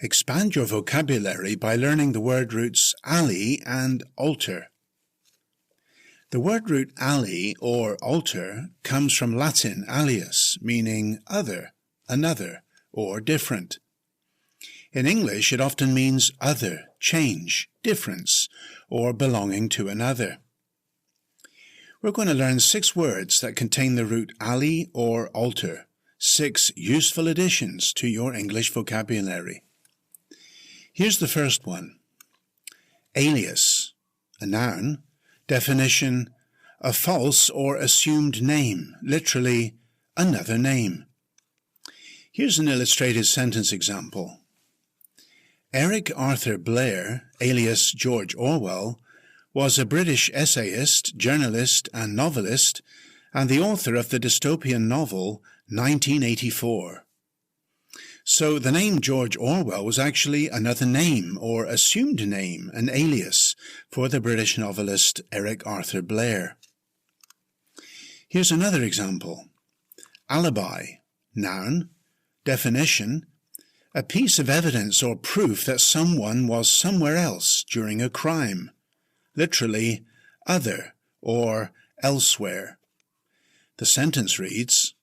Expand your vocabulary by learning the word roots ali and alter. The word root ali or alter comes from Latin alius, meaning other, another, or different. In English, it often means other, change, difference, or belonging to another. We're going to learn 6 words that contain the root ali or alter, 6 useful additions to your English vocabulary. Here's the first one. Alias, a noun. Definition, a false or assumed name, literally, another name. Here's an illustrated sentence example. Eric Arthur Blair, alias George Orwell, was a British essayist, journalist and novelist, and the author of the dystopian novel 1984. So the name George Orwell was actually another name or assumed name, an alias, for the British novelist Eric Arthur Blair. Here's another example. Alibi, noun. Definition, a piece of evidence or proof that someone was somewhere else during a crime. Literally, other or elsewhere. The sentence reads,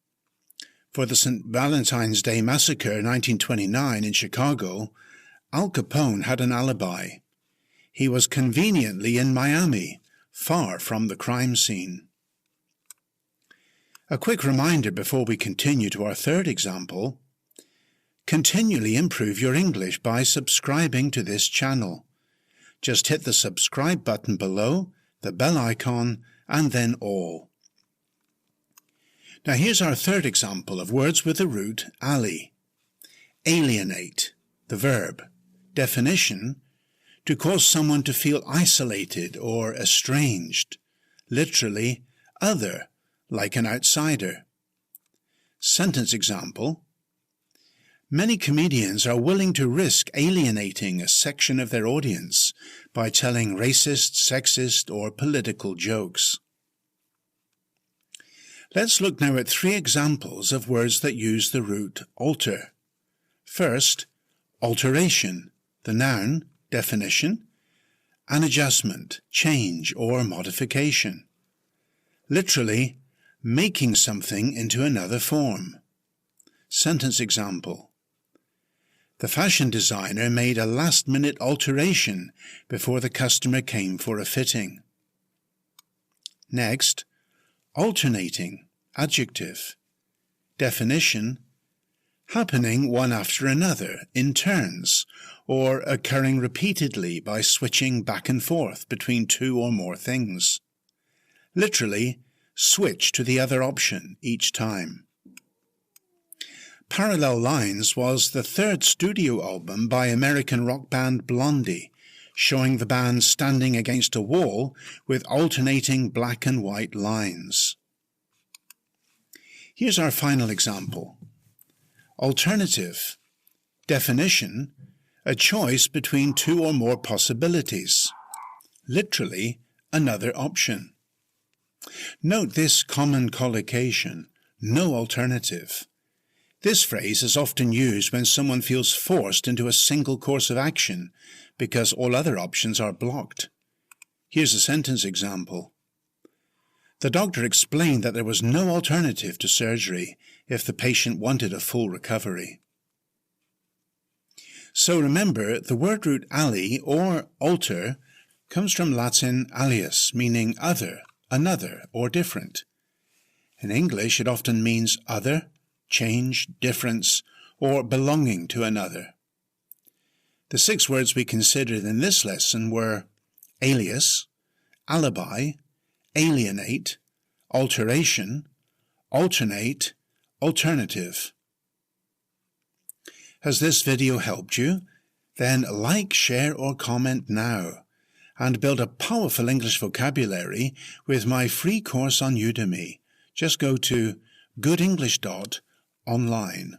for the St. Valentine's Day Massacre 1929 in Chicago, Al Capone had an alibi. He was conveniently in Miami, far from the crime scene. A quick reminder before we continue to our third example. Continually improve your English by subscribing to this channel. Just hit the subscribe button below, the bell icon, and then all. Now here's our third example of words with the root ali. Alienate, the verb. Definition, to cause someone to feel isolated or estranged. Literally, other, like an outsider. Sentence example. Many comedians are willing to risk alienating a section of their audience by telling racist, sexist, or political jokes. Let's look now at 3 examples of words that use the root alter. First, alteration, the noun. Definition, an adjustment, change, or modification. Literally, making something into another form. Sentence example. The fashion designer made a last-minute alteration before the customer came for a fitting. Next, alternating, adjective. Definition, happening one after another in turns, or occurring repeatedly by switching back and forth between 2 or more things. Literally, switch to the other option each time. Parallel Lines was the 3rd studio album by American rock band Blondie, showing the band standing against a wall with alternating black and white lines. Here's our final example. Alternative. Definition, a choice between 2 or more possibilities. Literally, another option. Note this common collocation, no alternative. This phrase is often used when someone feels forced into a single course of action because all other options are blocked. Here's a sentence example. The doctor explained that there was no alternative to surgery if the patient wanted a full recovery. So remember, the word root ali or alter comes from Latin alius, meaning other, another, or different. In English, it often means other, change, difference, or belonging to another. The 6 words we considered in this lesson were alias, alibi, alienate, alteration, alternate, alternative. Has this video helped you? Then like, share, or comment now, and build a powerful English vocabulary with my free course on Udemy. Just go to goodenglish.online.